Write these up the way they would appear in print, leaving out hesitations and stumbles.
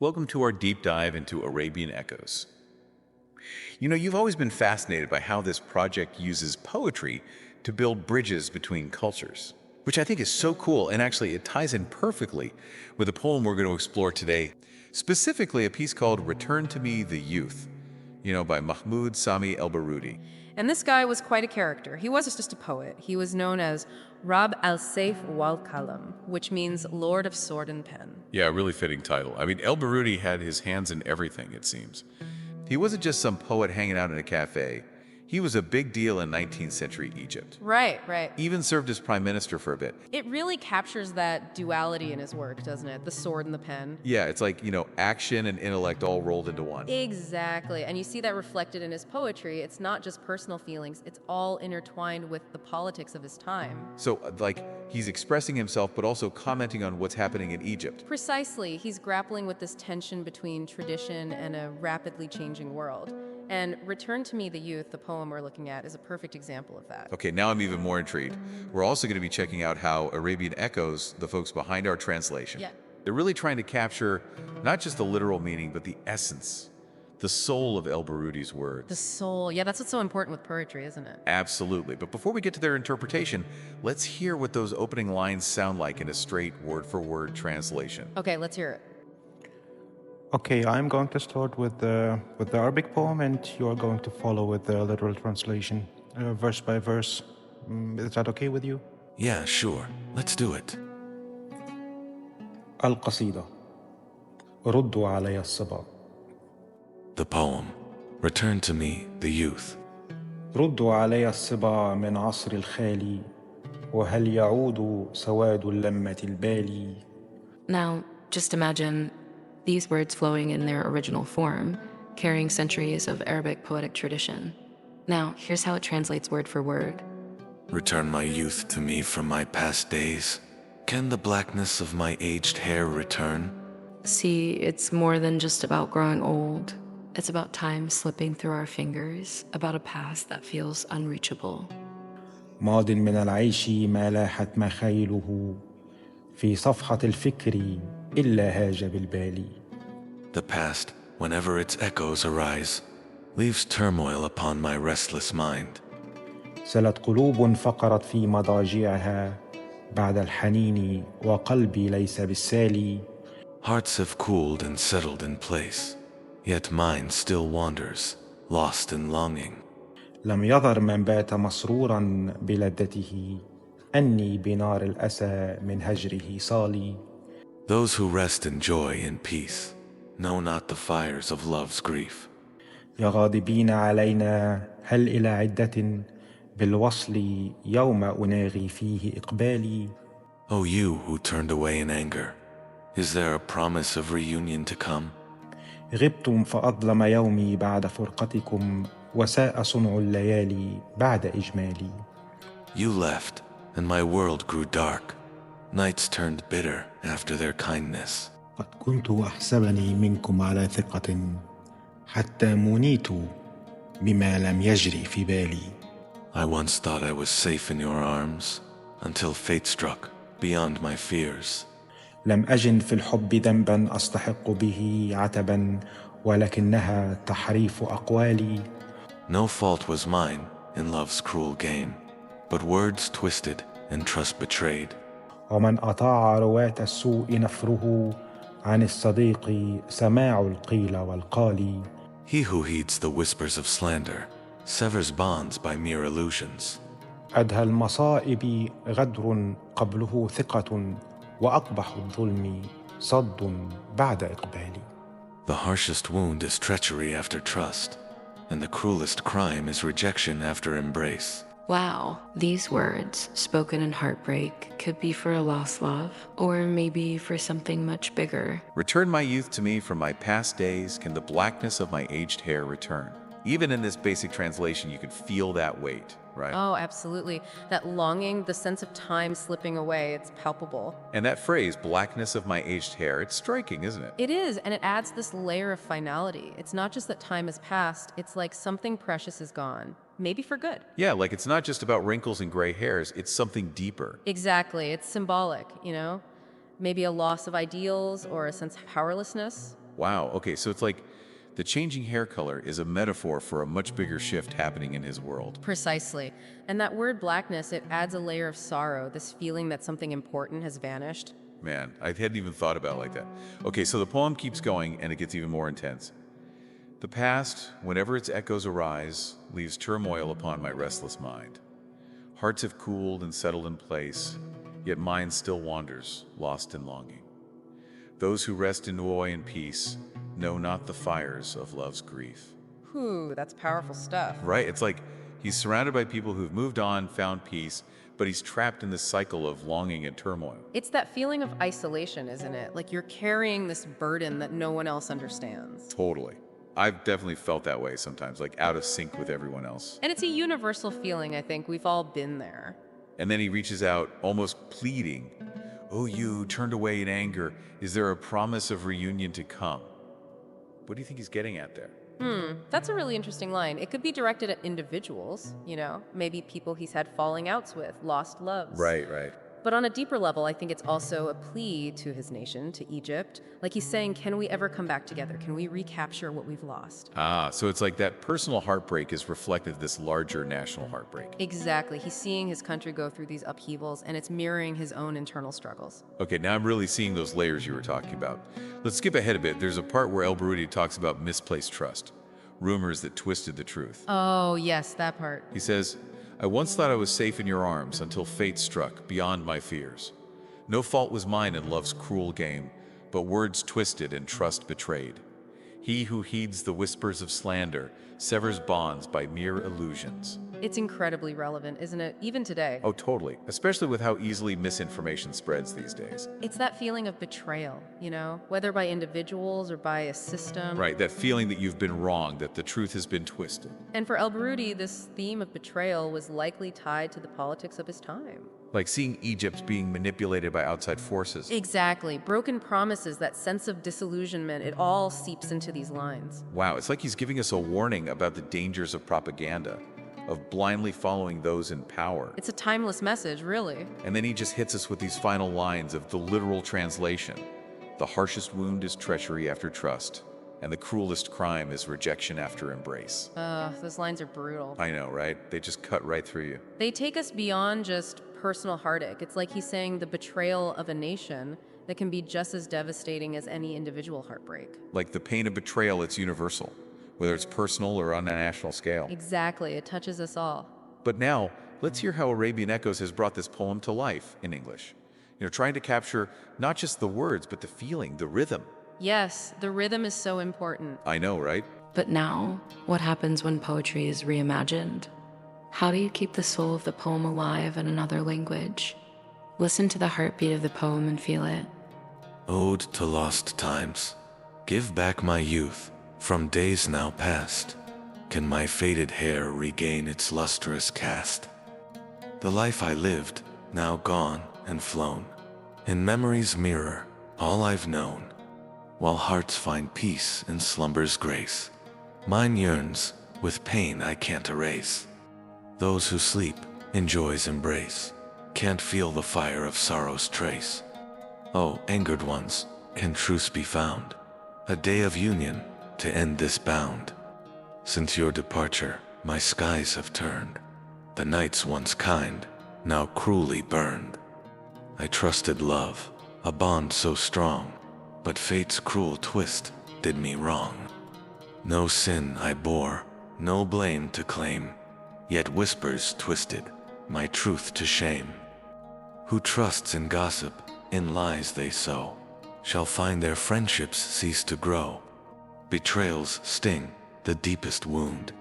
Welcome to our deep dive into Arabian echoes. You've always been fascinated by how this project uses poetry to build bridges between cultures, which I think is so cool, and actually it ties in perfectly with a poem we're going to explore today, specifically a piece called Return to Me the Youth, by Mahmoud Sami El-Baroudy. And this guy was quite a character. He wasn't just a poet. He was known as Rab al-Sayf wal-Qalam, which means Lord of Sword and Pen. Yeah, a really fitting title. I mean, El-Baroudy had his hands in everything, it seems. He wasn't just some poet hanging out in a cafe. He was a big deal in 19th century Egypt. Right. Even served as prime minister for a bit. It really captures that duality in his work, doesn't it? The sword and the pen. Yeah, it's like, action and intellect all rolled into one. Exactly. And you see that reflected in his poetry. It's not just personal feelings. It's all intertwined with the politics of his time. So, he's expressing himself, but also commenting on what's happening in Egypt. Precisely. He's grappling with this tension between tradition and a rapidly changing world. And Return to Me the Youth, the poem we're looking at, is a perfect example of that. Okay, now I'm even more intrigued. We're also going to be checking out how Arabian Echoes, the folks behind our translation, they're really trying to capture not just the literal meaning, but the essence, the soul of El-Baroudy's words. The soul. Yeah, that's what's so important with poetry, isn't it? Absolutely. But before we get to their interpretation, let's hear what those opening lines sound like in a straight word-for-word translation. Okay, let's hear it. Okay, I'm going to start with the Arabic poem, and you are going to follow with the literal translation, verse by verse. Is that okay with you? Yeah, sure. Let's do it. القصيدة ردوا علي الصبا. The poem. Return to me, the youth. ردوا علي الصبا من عصر الخالي وهل يعود سواد اللمة البالي. Now, just imagine these words flowing in their original form, carrying centuries of Arabic poetic tradition. Now, here's how it translates word for word. Return my youth to me from my past days. Can the blackness of my aged hair return? See, it's more than just about growing old. It's about time slipping through our fingers, about a past that feels unreachable. ماض من العيش ما لاحت مخايله في صفحة الفكر إلا هاج بالبالي. The past, whenever its echoes arise, leaves turmoil upon my restless mind. سلت قلوب فقرت في مضاجعها بعد الحنين وقلبي ليس بالسالي. Hearts have cooled and settled in place, yet mine still wanders, lost in longing. لم يظهر من بات مسرورا بلذته أني بنار الأسى من هجره صالي. Those who rest in joy and peace know not the fires of love's grief. يا غاضبين علينا هل إلى عدة بالوصل يوم أناغي فيه إقبالي. O you who turned away in anger, is there a promise of reunion to come? غبتم فأظلم يومي بعد فرقتكم وساء صنع الليالي بعد إجمالي. You left, and my world grew dark. Nights turned bitter after their kindness. قد كنت أحسبني منكم على ثقة حتى منيت بما لم يجري في بالي. I once thought I was safe in your arms, until fate struck beyond my fears. لم أجن في الحب ذنبا أستحق به عتبا ولكنها تحريف أقوالي. No fault was mine in love's cruel game, but words twisted and trust betrayed. ومن أطاع رواة السوء نفره عن الصديق سماع القيل والقال. He who heeds the whispers of slander severs bonds by mere illusions. أدهى المصائب غدر قبله ثقة وأقبح الظلم صد بعد إقبالي. The harshest wound is treachery after trust, and the cruelest crime is rejection after embrace. Wow, these words, spoken in heartbreak, could be for a lost love, or maybe for something much bigger. Return my youth to me from my past days, can the blackness of my aged hair return? Even in this basic translation, you could feel that weight, right? Oh, absolutely. That longing, the sense of time slipping away, it's palpable. And that phrase, blackness of my aged hair, it's striking, isn't it? It is, and it adds this layer of finality. It's not just that time has passed, it's like something precious is gone. Maybe for good. Yeah, like it's not just about wrinkles and gray hairs, it's something deeper. Exactly. It's symbolic, Maybe a loss of ideals or a sense of powerlessness. Wow, okay, so it's like the changing hair color is a metaphor for a much bigger shift happening in his world. Precisely. And that word blackness, it adds a layer of sorrow, this feeling that something important has vanished. Man, I hadn't even thought about it like that. Okay, so the poem keeps going and it gets even more intense. The past, whenever its echoes arise, leaves turmoil upon my restless mind. Hearts have cooled and settled in place, yet mine still wanders, lost in longing. Those who rest in joy and peace know not the fires of love's grief. Whew, that's powerful stuff. Right? It's like he's surrounded by people who've moved on, found peace, but he's trapped in this cycle of longing and turmoil. It's that feeling of isolation, isn't it? Like you're carrying this burden that no one else understands. Totally. I've definitely felt that way sometimes, like out of sync with everyone else. And it's a universal feeling, I think. We've all been there. And then he reaches out, almost pleading, "Oh, you turned away in anger. Is there a promise of reunion to come?" What do you think he's getting at there? That's a really interesting line. It could be directed at individuals, maybe people he's had falling outs with, lost loves. Right, right. But on a deeper level, I think it's also a plea to his nation, to Egypt. Like he's saying, can we ever come back together? Can we recapture what we've lost? Ah, so it's like that personal heartbreak is reflective of this larger national heartbreak. Exactly. He's seeing his country go through these upheavals, and it's mirroring his own internal struggles. Okay, now I'm really seeing those layers you were talking about. Let's skip ahead a bit. There's a part where El-Baroudy talks about misplaced trust, rumors that twisted the truth. Oh, yes, that part. He says, "I once thought I was safe in your arms until fate struck beyond my fears. No fault was mine in love's cruel game, but words twisted and trust betrayed. He who heeds the whispers of slander severs bonds by mere illusions." It's incredibly relevant, isn't it? Even today. Oh, totally. Especially with how easily misinformation spreads these days. It's that feeling of betrayal, whether by individuals or by a system. Right, that feeling that you've been wronged, that the truth has been twisted. And for El-Baroudy, this theme of betrayal was likely tied to the politics of his time. Like seeing Egypt being manipulated by outside forces. Exactly. Broken promises, that sense of disillusionment, it all seeps into these lines. Wow, it's like he's giving us a warning about the dangers of propaganda, of blindly following those in power. It's a timeless message, really. And then he just hits us with these final lines of the literal translation. The harshest wound is treachery after trust, and the cruelest crime is rejection after embrace. Those lines are brutal. I know, right? They just cut right through you. They take us beyond just personal heartache. It's like he's saying the betrayal of a nation that can be just as devastating as any individual heartbreak. Like the pain of betrayal, it's universal, whether it's personal or on a national scale. Exactly. It touches us all. But now, let's hear how Arabian Echoes has brought this poem to life in English. Trying to capture not just the words, but the feeling, the rhythm. Yes, the rhythm is so important. I know, right? But now, what happens when poetry is reimagined? How do you keep the soul of the poem alive in another language? Listen to the heartbeat of the poem and feel it. Ode to lost times. Give back my youth from days now past. Can my faded hair regain its lustrous cast? The life I lived, now gone and flown. In memory's mirror, all I've known. While hearts find peace in slumber's grace, mine yearns with pain I can't erase. Those who sleep in joy's embrace can't feel the fire of sorrow's trace. Oh, angered ones, can truce be found? A day of union to end this bound. Since your departure, my skies have turned. The nights once kind, now cruelly burned. I trusted love, a bond so strong, but fate's cruel twist did me wrong. No sin I bore, no blame to claim, yet whispers twisted my truth to shame. Who trusts in gossip, in lies they sow, shall find their friendships cease to grow. Betrayals sting, the deepest wound.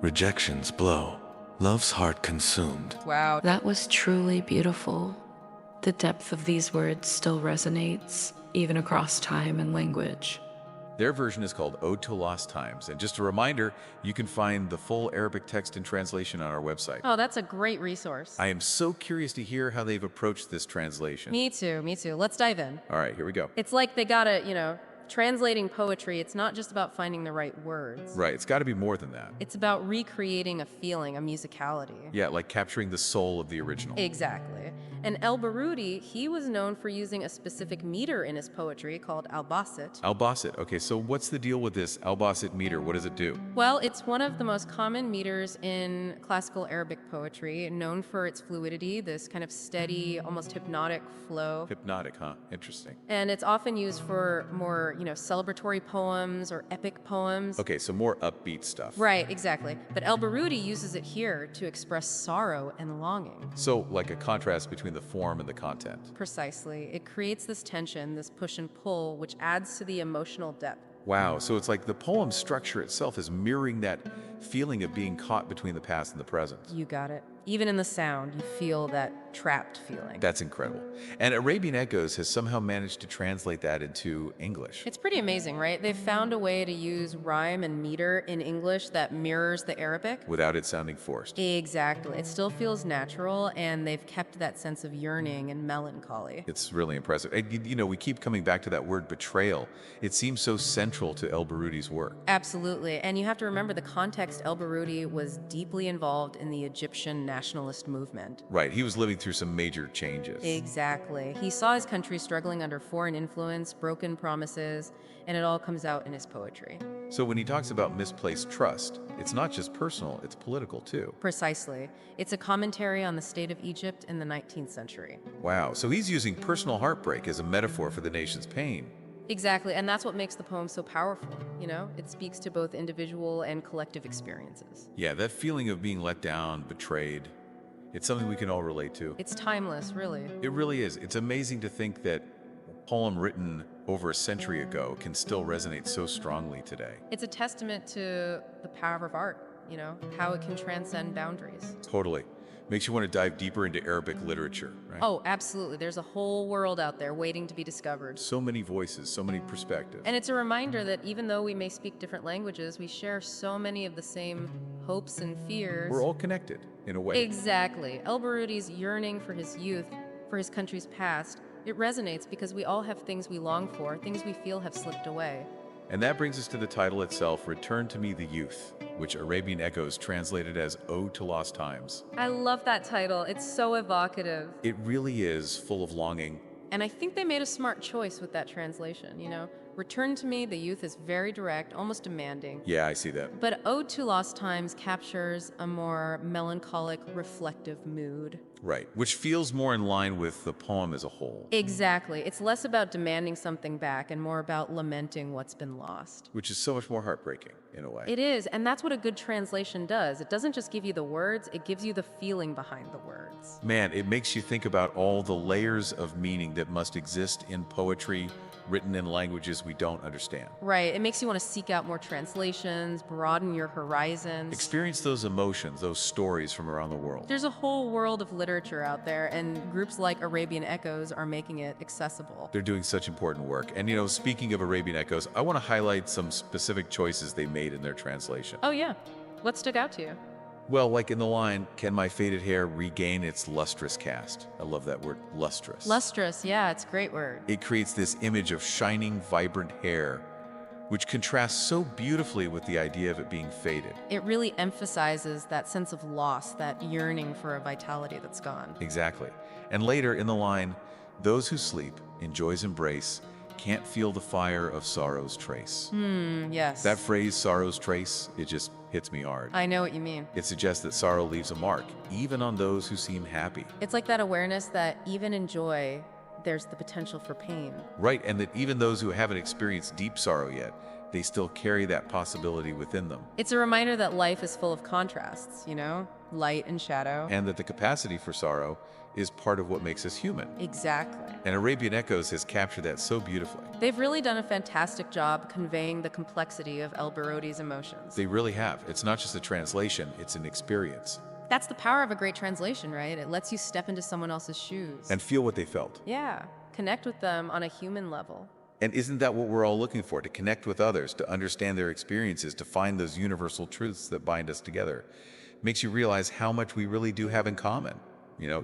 Rejections blow, love's heart consumed. Wow. That was truly beautiful. The depth of these words still resonates, even across time and language. Their version is called Ode to Lost Times. And just a reminder, you can find the full Arabic text and translation on our website. Oh, that's a great resource. I am so curious to hear how they've approached this translation. Me too, me too. Let's dive in. All right, here we go. It's like they gotta, Translating poetry, it's not just about finding the right words. Right, it's got to be more than that. It's about recreating a feeling, a musicality. Yeah, like capturing the soul of the original. Exactly. And El-Baroudy, he was known for using a specific meter in his poetry called al-basit. Al-Basit. Okay, so what's the deal with this Al-Basit meter? What does it do? Well, it's one of the most common meters in classical Arabic poetry, known for its fluidity, this kind of steady, almost hypnotic flow. Hypnotic, huh? Interesting. And it's often used for more, celebratory poems or epic poems. Okay, so more upbeat stuff. Right, exactly. But El-Baroudy uses it here to express sorrow and longing. So like a contrast between the form and the content. Precisely. It creates this tension, this push and pull, which adds to the emotional depth. Wow, so it's like the poem's structure itself is mirroring that feeling of being caught between the past and the present. You got it. Even in the sound, you feel that trapped feeling. That's incredible. And Arabian Echoes has somehow managed to translate that into English. It's pretty amazing, right? They've found a way to use rhyme and meter in English that mirrors the Arabic. Without it sounding forced. Exactly. It still feels natural, and they've kept that sense of yearning and melancholy. It's really impressive. And, we keep coming back to that word betrayal. It seems so central to El-Baroudy's work. Absolutely. And you have to remember the context. El-Baroudy was deeply involved in the Egyptian nationalist movement. Right, he was living through some major changes. Exactly. He saw his country struggling under foreign influence, broken promises, and it all comes out in his poetry. So when he talks about misplaced trust, it's not just personal, it's political too. Precisely. It's a commentary on the state of Egypt in the 19th century. Wow, so he's using personal heartbreak as a metaphor for the nation's pain. Exactly, and that's what makes the poem so powerful, It speaks to both individual and collective experiences. Yeah, that feeling of being let down, betrayed, it's something we can all relate to. It's timeless, really. It really is. It's amazing to think that a poem written over a century ago can still resonate so strongly today. It's a testament to the power of art, how it can transcend boundaries. Totally. Makes you want to dive deeper into Arabic literature, right? Oh, absolutely. There's a whole world out there waiting to be discovered. So many voices, so many perspectives. And it's a reminder that even though we may speak different languages, we share so many of the same hopes and fears. We're all connected, in a way. Exactly. El-Baroudy's yearning for his youth, for his country's past, it resonates because we all have things we long for, things we feel have slipped away. And that brings us to the title itself, Return to Me the Youth, which Arabian Echoes translated as Ode to Lost Times. I love that title. It's so evocative. It really is full of longing. And I think they made a smart choice with that translation, Return to Me, the youth is very direct, almost demanding. Yeah, I see that. But Ode to Lost Times captures a more melancholic, reflective mood. Right, which feels more in line with the poem as a whole. Exactly. It's less about demanding something back and more about lamenting what's been lost. Which is so much more heartbreaking, in a way. It is, and that's what a good translation does. It doesn't just give you the words, it gives you the feeling behind the words. Man, it makes you think about all the layers of meaning that must exist in poetry written in languages we don't understand. Right. It makes you want to seek out more translations, broaden your horizons. Experience those emotions, those stories from around the world. There's a whole world of literature out there, and groups like Arabian Echoes are making it accessible. They're doing such important work. And speaking of Arabian Echoes, I want to highlight some specific choices they made in their translation. Oh, yeah. What stuck out to you? Well, like in the line, can my faded hair regain its lustrous cast? I love that word, lustrous. Lustrous, yeah, it's a great word. It creates this image of shining, vibrant hair, which contrasts so beautifully with the idea of it being faded. It really emphasizes that sense of loss, that yearning for a vitality that's gone. Exactly. And later in the line, those who sleep in joy's embrace can't feel the fire of sorrow's trace. Yes. That phrase, sorrow's trace, it just hits me hard. I know what you mean. It suggests that sorrow leaves a mark, even on those who seem happy. It's like that awareness that even in joy, there's the potential for pain. Right, and that even those who haven't experienced deep sorrow yet, they still carry that possibility within them. It's a reminder that life is full of contrasts, light and shadow. And that the capacity for sorrow is part of what makes us human. Exactly. And Arabian Echoes has captured that so beautifully. They've really done a fantastic job conveying the complexity of El-Baroudy's emotions. They really have. It's not just a translation, it's an experience. That's the power of a great translation, right? It lets you step into someone else's shoes. And feel what they felt. Yeah, connect with them on a human level. And isn't that what we're all looking for? To connect with others, to understand their experiences, to find those universal truths that bind us together. Makes you realize how much we really do have in common.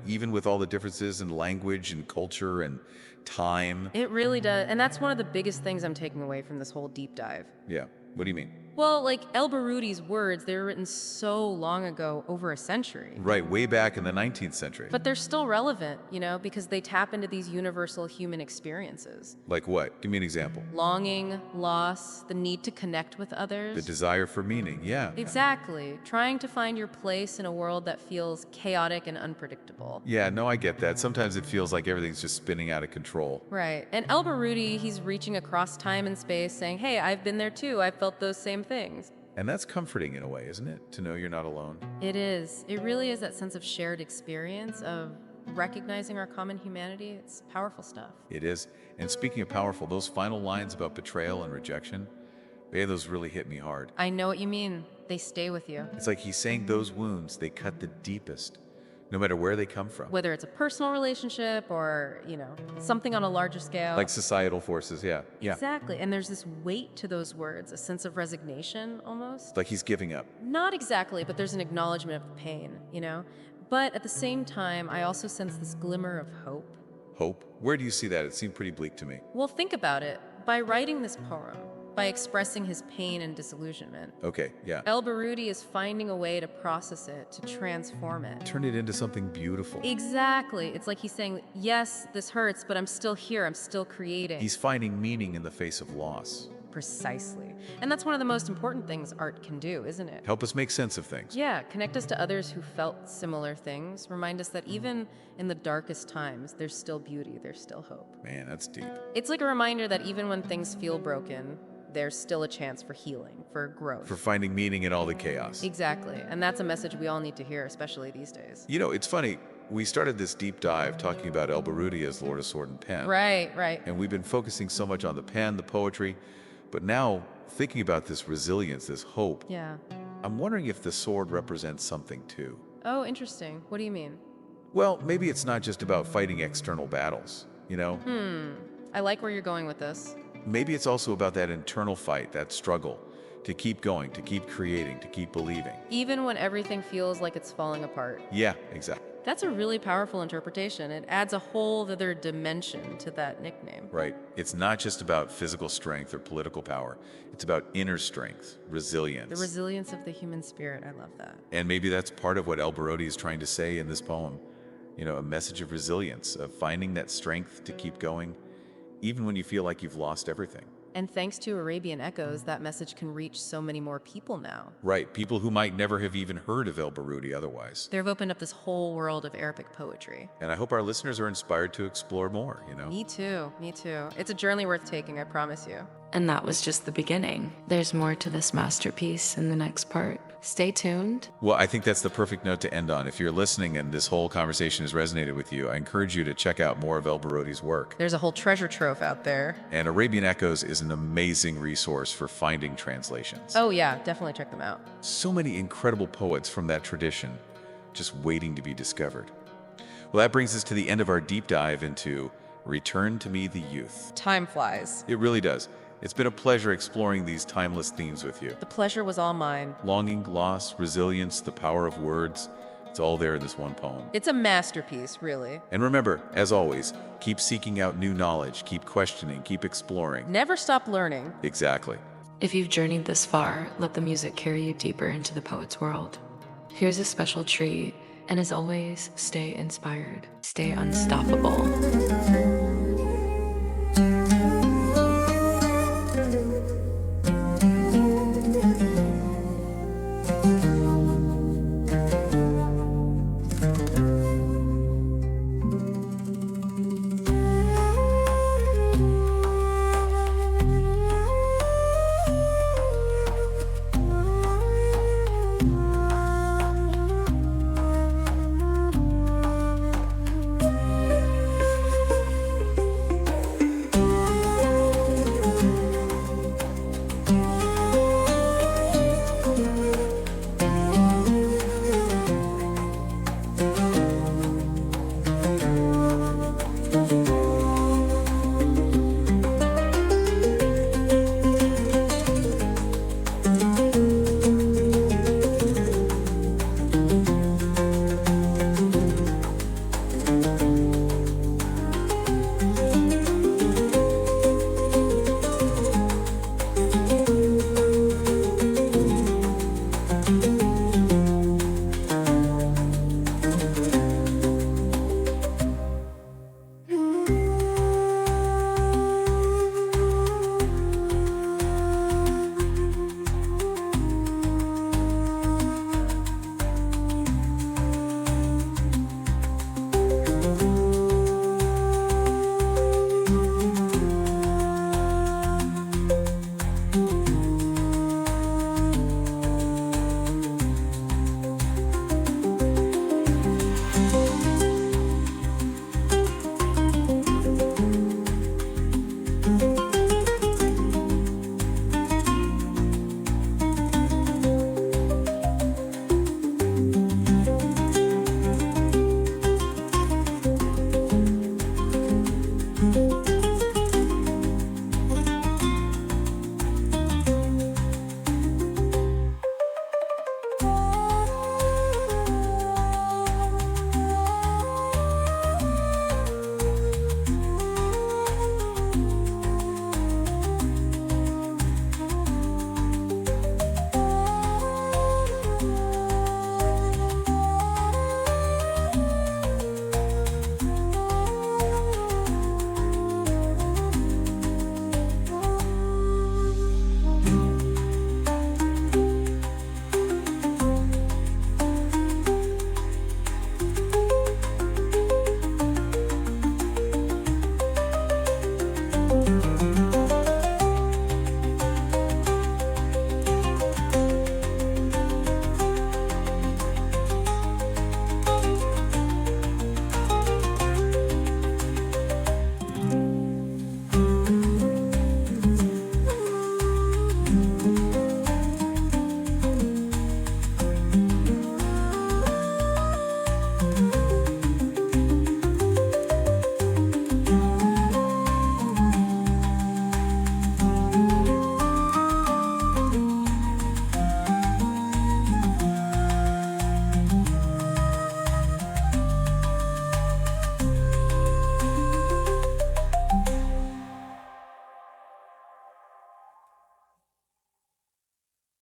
even with all the differences in language and culture and time. It really does. And that's one of the biggest things I'm taking away from this whole deep dive. Yeah. What do you mean? Well, like El-Baroudy's words, they were written so long ago, over a century. Right, way back in the 19th century. But they're still relevant, because they tap into these universal human experiences. Like what? Give me an example. Longing, loss, the need to connect with others. The desire for meaning, yeah. Exactly. Trying to find your place in a world that feels chaotic and unpredictable. Yeah, no, I get that. Sometimes it feels like everything's just spinning out of control. Right. And El-Baroudy, he's reaching across time and space saying, hey, I've been there too. I've felt those same things. And that's comforting in a way, isn't it? To know you're not alone. It is. It really is that sense of shared experience, of recognizing our common humanity. It's powerful stuff. It is. And speaking of powerful, those final lines about betrayal and rejection, those really hit me hard. I know what you mean. They stay with you. It's like he's saying those wounds, they cut the deepest, no matter where they come from. Whether it's a personal relationship or, something on a larger scale. Like societal forces, yeah. Exactly. And there's this weight to those words, a sense of resignation almost. Like he's giving up. Not exactly, but there's an acknowledgement of the pain, But at the same time, I also sense this glimmer of hope. Hope? Where do you see that? It seemed pretty bleak to me. Well, think about it. By writing this poem, by expressing his pain and disillusionment, Okay, yeah. El-Baroudy is finding a way to process it, to transform it. Turn it into something beautiful. Exactly. It's like he's saying, yes, this hurts, but I'm still here. I'm still creating. He's finding meaning in the face of loss. Precisely. And that's one of the most important things art can do, isn't it? Help us make sense of things. Yeah, connect us to others who felt similar things. Remind us that even in the darkest times, there's still beauty, there's still hope. Man, that's deep. It's like a reminder that even when things feel broken, there's still a chance for healing, for growth. For finding meaning in all the chaos. Exactly. And that's a message we all need to hear, especially these days. It's funny. We started this deep dive talking about El-Baroudy as Lord of Sword and Pen. Right. And we've been focusing so much on the pen, the poetry, but now thinking about this resilience, this hope. Yeah. I'm wondering if the sword represents something too. Oh, interesting. What do you mean? Well, maybe it's not just about fighting external battles, I like where you're going with this. Maybe it's also about that internal fight, that struggle, to keep going, to keep creating, to keep believing. Even when everything feels like it's falling apart. Yeah, exactly. That's a really powerful interpretation. It adds a whole other dimension to that nickname. Right. It's not just about physical strength or political power. It's about inner strength, resilience. The resilience of the human spirit. I love that. And maybe that's part of what El-Baroudy is trying to say in this poem. A message of resilience, of finding that strength to keep going, even when you feel like you've lost everything. And thanks to Arabian Echoes, that message can reach so many more people now. Right, people who might never have even heard of El-Baroudy otherwise. They've opened up this whole world of Arabic poetry. And I hope our listeners are inspired to explore more, Me too. It's a journey worth taking, I promise you. And that was just the beginning. There's more to this masterpiece in the next part. Stay tuned. Well, I think that's the perfect note to end on. If you're listening and this whole conversation has resonated with you, I encourage you to check out more of El-Baroudy's work. There's a whole treasure trove out there. And Arabian Echoes is an amazing resource for finding translations. Oh yeah, definitely check them out. So many incredible poets from that tradition just waiting to be discovered. Well, that brings us to the end of our deep dive into Return to Me the Youth. Time flies. It really does. It's been a pleasure exploring these timeless themes with you. The pleasure was all mine. Longing, loss, resilience, the power of words. It's all there in this one poem. It's a masterpiece, really. And remember, as always, keep seeking out new knowledge, keep questioning, keep exploring. Never stop learning. Exactly. If you've journeyed this far, let the music carry you deeper into the poet's world. Here's a special treat, and as always, stay inspired, stay unstoppable.